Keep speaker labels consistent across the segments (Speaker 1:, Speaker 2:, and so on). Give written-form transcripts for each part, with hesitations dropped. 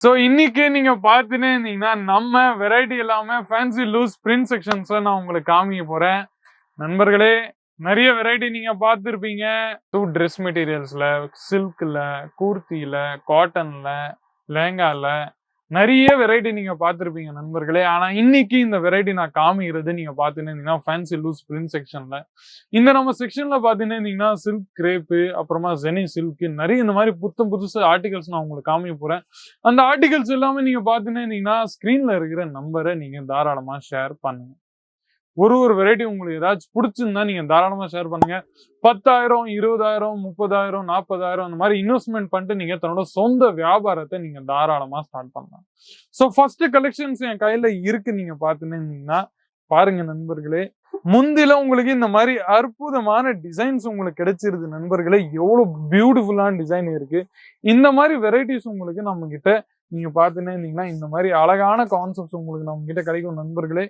Speaker 1: So இன்னைக்கு நீங்க பார்த்துட்டே இருந்தீங்கன்னா நம்ம வெரைட்டி இல்லாம ஃபேன்சி லூஸ் பிரிண்ட் செக்ஷன்ஸ்ல நான் உங்களுக்கு காமிக்க போறேன். நண்பர்களே, நிறைய வெரைட்டி நீங்க பார்த்துருப்பீங்க. ட்ரெஸ் மெட்டீரியல்ஸ்ல, சில்க்ல, கூர்த்தியில, காட்டன்ல, லேங்கால நிறைய வெரைட்டி நீங்க பார்த்துருப்பீங்க நண்பர்களே. ஆனா இன்னைக்கு இந்த வெரைட்டி நான் காமிக்கிறது நீங்க பார்த்துன்னு இருந்தீங்கன்னா ஃபேன்சி லூஸ் பிரிண்ட் செக்ஷன்ல. இந்த நம்ம செக்ஷன்ல பார்த்துன்னு இருந்தீங்கன்னா சில்க் கிரேப்பு, அப்புறமா ஜெனி சில்க், நிறைய இந்த மாதிரி புதுசு ஆர்டிகல்ஸ் நான் உங்களுக்கு காமிக்க போறேன். அந்த ஆர்டிகல்ஸ் எல்லாமே நீங்க பார்த்துன்னு இருந்தீங்கன்னா ஸ்கிரீன்ல இருக்கிற நம்பரை நீங்க தாராளமா ஷேர் பண்ணுங்க. ஒரு வெரைட்டி உங்களுக்கு ஏதாச்சும் பிடிச்சிருந்தா நீங்க தாராளமா ஷேர் பண்ணுங்க. 10,000, 20,000, 30,000, 40,000 அந்த மாதிரி இன்வெஸ்ட்மெண்ட் பண்ணிட்டு நீங்க தன்னோட சொந்த வியாபாரத்தை நீங்க தாராளமா ஸ்டார்ட் பண்ணலாம். ஸோ ஃபர்ஸ்ட் கலெக்ஷன்ஸ் என் கையில இருக்கு. நீங்க பார்த்துன்னு பாருங்க நண்பர்களே. முந்தில உங்களுக்கு இந்த மாதிரி அற்புதமான டிசைன்ஸ் உங்களுக்கு கிடைச்சிருது நண்பர்களே. எவ்வளவு பியூட்டிஃபுல்லான டிசைன் இருக்கு. இந்த மாதிரி வெரைட்டிஸ் உங்களுக்கு நம்ம கிட்ட நீங்க பார்த்துன்னே இருந்தீங்கன்னா இந்த மாதிரி அழகான கான்செப்ட்ஸ் உங்களுக்கு நம்ம கிட்ட கிடைக்கும் நண்பர்களே.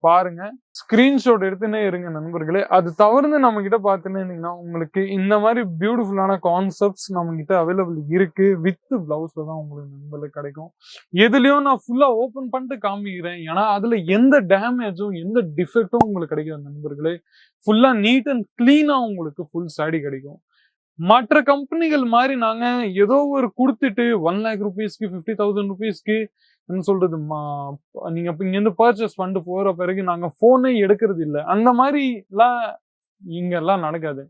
Speaker 1: பாருங்க, ஸ்கிரீன்ஷாட் எடுத்துனே இருங்க நண்பர்களே. அது தவிர்த்து நம்ம கிட்ட பார்த்துன்னே இருந்தீங்கன்னா உங்களுக்கு இந்த மாதிரி பியூட்டிஃபுல்லான கான்செப்ட்ஸ் நம்ம கிட்ட அவைலபிள் இருக்கு. வித் பிளவுஸ்ல தான் உங்களுக்கு நண்பர்களுக்கு கிடைக்கும். எதுலயும் நான் ஃபுல்லா ஓபன் பண்ணிட்டு காமிக்கிறேன். ஏன்னா அதுல எந்த டேமேஜும் எந்த டிஃபெக்டும் உங்களுக்கு கிடைக்காது நண்பர்களே. ஃபுல்லா நீட் அண்ட் கிளீனா உங்களுக்கு ஃபுல் சாரி கிடைக்கும். மற்ற கம்பெனிகள் மாதிரி நாங்க ஏதோ ஒரு கொடுத்துட்டு 1 lakh rupeesக்கு 50,000 rupeesக்கு என்ன சொல்றது, நீங்க இங்க இருந்து பர்ச்சேஸ் பண்ணிட்டு போற பிறகு நாங்க போனே எடுக்கிறது இல்லை. அந்த மாதிரி எல்லாம் இங்க எல்லாம் நடக்காது.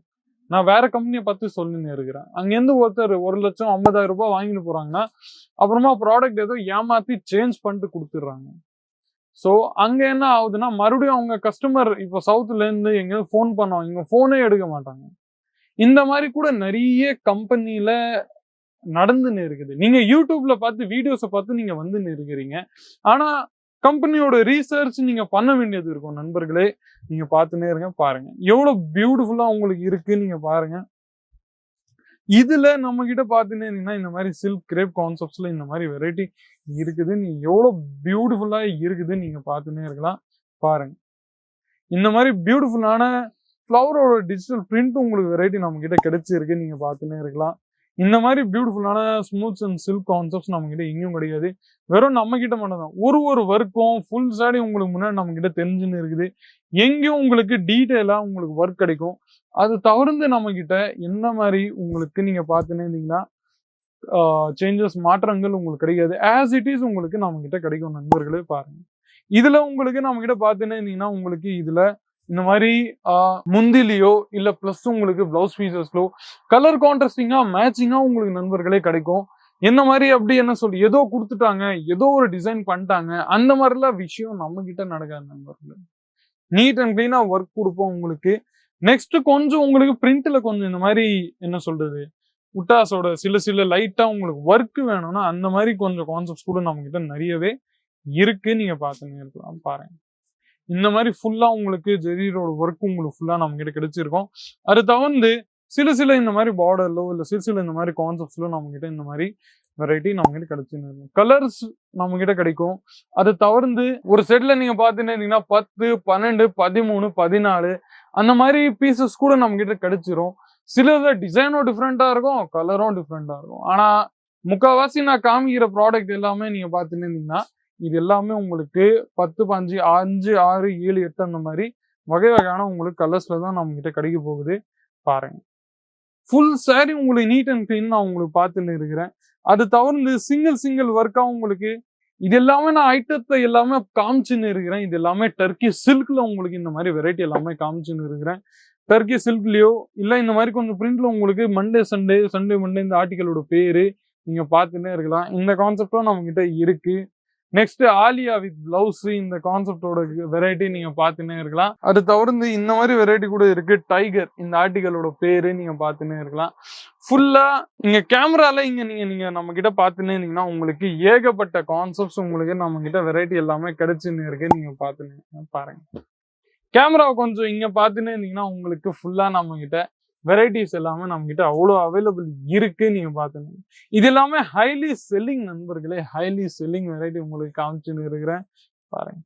Speaker 1: நான் வேற கம்பெனியை பத்தி சொல்லின்னு இருக்கிறேன். அங்க இருந்து ஒருத்தர் 1,50,000 ரூபாய் வாங்கிட்டு போறாங்கன்னா அப்புறமா ப்ராடக்ட் ஏதோ ஏமாத்தி சேஞ்ச் பண்ணிட்டு கொடுத்துடுறாங்க. ஸோ அங்க என்ன ஆகுதுன்னா மறுபடியும் அவங்க கஸ்டமர் இப்போ சவுத்ல இருந்து எங்கேயாவது போன் பண்ணுவாங்க, இங்க போனே எடுக்க மாட்டாங்க. இந்த மாதிரி கூட நிறைய கம்பெனில நடந்துன்னு இருக்குது. நீங்க யூடியூப்ல பார்த்து வீடியோஸை பார்த்து நீங்க வந்துன்னு இருக்கிறீங்க. ஆனா கம்பெனியோட ரீசர்ச் நீங்க பண்ண வேண்டியது இருக்கும் நண்பர்களே. நீங்க பார்த்துன்னே இருங்க. பாருங்க எவ்வளவு பியூட்டிஃபுல்லா உங்களுக்கு இருக்கு. நீங்க பாருங்க, இதுல நம்ம கிட்ட பார்த்துன்னே இருந்தீங்கன்னா இந்த மாதிரி சில்க் கிரேப் கான்செப்ட்ஸ்ல இந்த மாதிரி வெரைட்டி இருக்குது. நீங்க எவ்வளவு பியூட்டிஃபுல்லா இருக்குது நீங்க பார்த்துன்னே இருக்கலாம். பாருங்க, இந்த மாதிரி பியூட்டிஃபுல்லான ஃப்ளவரோட டிஜிட்டல் பிரிண்ட் உங்களுக்கு வெரைட்டி நம்ம கிட்ட கிடைச்சிருக்கு. நீங்க பார்த்துன்னே இருக்கலாம். இந்த மாதிரி பியூட்டிஃபுல்லான ஸ்மூத்ஸ் அண்ட் சில்க் கான்செப்ட்ஸ் நம்ம கிட்ட எங்கேயும் கிடையாது. வெறும் நம்ம கிட்ட மட்டும் தான். ஒரு ஒர்க்கும் ஃபுல் சாரி உங்களுக்கு முன்னாடி நம்ம கிட்ட தெரிஞ்சுன்னு இருக்குது. எங்கேயும் உங்களுக்கு டீட்டெயிலா உங்களுக்கு ஒர்க் கிடைக்கும். அது தவிர்த்து நம்ம கிட்ட என்ன மாதிரி உங்களுக்கு நீங்க பார்த்துன்னே இருந்தீங்கன்னா சேஞ்சஸ் மாற்றங்கள் உங்களுக்கு கிடைக்காது. ஆஸ் இட் இஸ் உங்களுக்கு நம்ம கிட்ட கிடைக்கும் நண்பர்களே. பாருங்க, இதுல உங்களுக்கு நம்ம கிட்ட பார்த்துன்னே இருந்தீங்கன்னா உங்களுக்கு இதுல இந்த மாதிரி முந்திலியோ இல்ல பிளஸ் உங்களுக்கு பிளவுஸ் பீசஸ்லோ கலர் கான்ட்ராஸ்டிங்கா மேட்சிங்கா உங்களுக்கு நண்பர்களே கிடைக்கும். என்ன மாதிரி அப்படி என்ன சொல்லி ஏதோ கொடுத்துட்டாங்க, ஏதோ ஒரு டிசைன் பண்ணிட்டாங்க, அந்த மாதிரிலாம் விஷயம் நம்ம கிட்ட நடக்காது நண்பர்களே. நீட் அண்ட் கிளீனா ஒர்க் கொடுப்போம் உங்களுக்கு. நெக்ஸ்ட் கொஞ்சம் உங்களுக்கு பிரிண்ட்ல கொஞ்சம் இந்த மாதிரி என்ன சொல்றது, உட்டாஸோட சில லைட்டா உங்களுக்கு ஒர்க் வேணும்னா அந்த மாதிரி கொஞ்சம் கான்செப்ட்ஸ் கூட நம்ம கிட்ட நிறையவே இருக்கு. நீங்க பார்த்துன்னு இருக்கலாம். பாருங்க, இந்த மாதிரி ஃபுல்லா உங்களுக்கு ஜெரியோட ஒர்க் உங்களுக்கு ஃபுல்லா நம்ம கிட்ட கிடைச்சிருக்கும். அது தவிர்த்து சில இந்த மாதிரி பார்டர்லோ இல்ல சில இந்த மாதிரி கான்செப்ட்ஸ்லோ நம்ம கிட்ட இந்த மாதிரி வெரைட்டி நம்ம கிட்ட கிடைச்சுன்னு இருக்கும். கலர்ஸ் நம்ம கிட்ட கிடைக்கும். அது தவிர்த்து ஒரு செட்ல நீங்க பாத்துன்னு இருந்தீங்கன்னா 10, 12, 13, 14 அந்த மாதிரி பீசஸ் கூட நம்ம கிட்ட கிடைச்சிரும். சிலது டிசைனும் டிஃப்ரெண்டா இருக்கும், கலரும் டிஃப்ரெண்டா இருக்கும். ஆனா முக்கால்வாசி நான் காமிக்கிற ப்ராடக்ட் எல்லாமே நீங்க பாத்துன்னு இருந்தீங்கன்னா இது எல்லாமே உங்களுக்கு 10, 15, 5, 6, 7, 8 அந்த மாதிரி வகையான உங்களுக்கு கலர்ஸ்ல தான் நம்ம கிட்ட கிடைக்க போகுது. பாருங்க, ஃபுல் சாரி உங்களுக்கு நீட் அண்ட் கிளீன் நான் உங்களுக்கு பார்த்துன்னு இருக்கிறேன். அது தவிர்த்து சிங்கிள் ஒர்க்கா உங்களுக்கு இது எல்லாமே நான் ஐட்டத்தை எல்லாமே காமிச்சுன்னு இருக்கிறேன். இது எல்லாமே டர்க்கி சில்க்ல உங்களுக்கு இந்த மாதிரி வெரைட்டி எல்லாமே காமிச்சுன்னு இருக்கிறேன். டர்க்கி சில்க்லயோ இல்ல இந்த மாதிரி கொஞ்சம் பிரிண்ட்ல உங்களுக்கு மண்டே சண்டே இந்த ஆர்டிகளோட பேரு நீங்க பார்த்துன்னே இருக்கலாம். இந்த கான்செப்டும் நம்ம கிட்ட இருக்கு. நெக்ஸ்ட் ஆலியா வித் பிளவுஸ் இந்த கான்செப்டோட வெரைட்டி நீங்க பார்த்துன்னே இருக்கலாம். அது தவிர்த்து இந்த மாதிரி வெரைட்டி கூட இருக்கு. டைகர் இந்த ஆர்டிகளோட பேரு நீங்க பார்த்துன்னே இருக்கலாம். ஃபுல்லா இங்க கேமரால நீங்க நம்ம கிட்ட பார்த்துன்னே இருந்தீங்கன்னா உங்களுக்கு ஏகப்பட்ட கான்செப்ட்ஸ் உங்களுக்கு நம்ம கிட்ட வெரைட்டி எல்லாமே கிடைச்சுன்னு இருக்கு. நீங்க பார்த்துன்னு பாருங்க, கேமரா கொஞ்சம் இங்க பார்த்துன்னே இருந்தீங்கன்னா உங்களுக்கு ஃபுல்லா நம்ம கிட்ட வெரைட்டிஸ் எல்லாமே நம்ம கிட்ட அவ்வளோ அவைலபிள் இருக்கு. நீங்க பாத்துங்க, இது எல்லாமே ஹைலி செல்லிங் நண்பர்களே. ஹைலி செல்லிங் வெரைட்டி உங்களுக்கு காமிச்சுன்னு இருக்கிறேன். பாருங்க,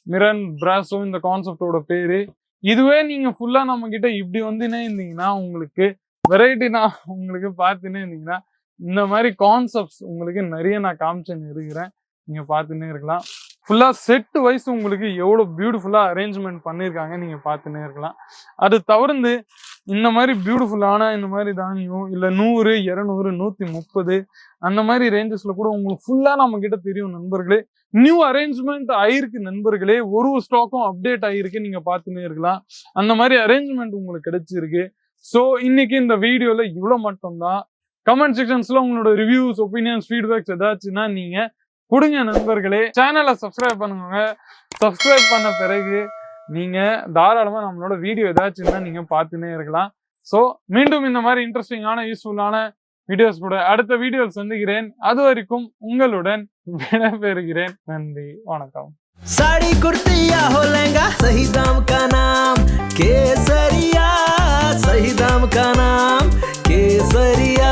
Speaker 1: மிரன் பிராசோ இந்த கான்செப்டோட பேரு. இதுவே நீங்க ஃபுல்லா நம்ம கிட்ட இப்படி வந்துன்னே இருந்தீங்கன்னா உங்களுக்கு வெரைட்டி நான் உங்களுக்கு பார்த்துன்னே இருந்தீங்கன்னா இந்த மாதிரி கான்செப்ட்ஸ் உங்களுக்கு நிறைய நான் காமிச்சுன்னு இருக்கிறேன், நீங்க பார்த்துன்னே இருக்கலாம். ஃபுல்லா செட் வைஸ் உங்களுக்கு எவ்வளவு பியூட்டிஃபுல்லா அரேஞ்ச்மெண்ட் பண்ணியிருக்காங்க நீங்க பார்த்துன்னே இருக்கலாம். அது தவிர்த்து இந்த மாதிரி பியூட்டிஃபுல்லான இந்த மாதிரி தானியம் இல்ல 100, 200, 130 அந்த மாதிரி ரேஞ்சஸ்ல கூட உங்களுக்கு ஃபுல்லா நம்ம கிட்ட தெரியும் நண்பர்களே. நியூ அரேஞ்ச்மெண்ட் ஆயிருக்கு நண்பர்களே, ஒரு ஸ்டாக்கும் அப்டேட் ஆயிருக்கு, நீங்க பார்த்துன்னே இருக்கலாம். அந்த மாதிரி அரேஞ்ச்மெண்ட் உங்களுக்கு கிடைச்சிருக்கு. ஸோ இன்னைக்கு இந்த வீடியோல இவ்வளவு மட்டும்தான். கமெண்ட் செக்ஷன்ஸ்ல உங்களோட ரிவ்யூஸ், ஒப்பீனியன்ஸ், ஃபீட்பேக்ஸ் ஏதாச்சுன்னா நீங்க கொடுங்க நண்பர்களே. சேனலை சப்ஸ்கிரைப் பண்ணுங்க. சப்ஸ்கிரைப் பண்ண பிறகு நீங்க தாராளமா நம்மளோட வீடியோ ஏதாச்சுன்னா நீங்க பார்த்துன்னே இருக்கலாம். ஸோ மீண்டும் இந்த மாதிரி இன்ட்ரெஸ்டிங்கான யூஸ்ஃபுல்லான வீடியோஸ் கூட அடுத்த வீடியோவில் சந்திக்கிறேன். அது வரைக்கும் உங்களுடன் விடைபெறுகிறேன். நன்றி, வணக்கம்.
Speaker 2: साड़ी कुर्तिया हो लहंगा सही दाम का नाम केसरिया, सही दाम का नाम केसरिया।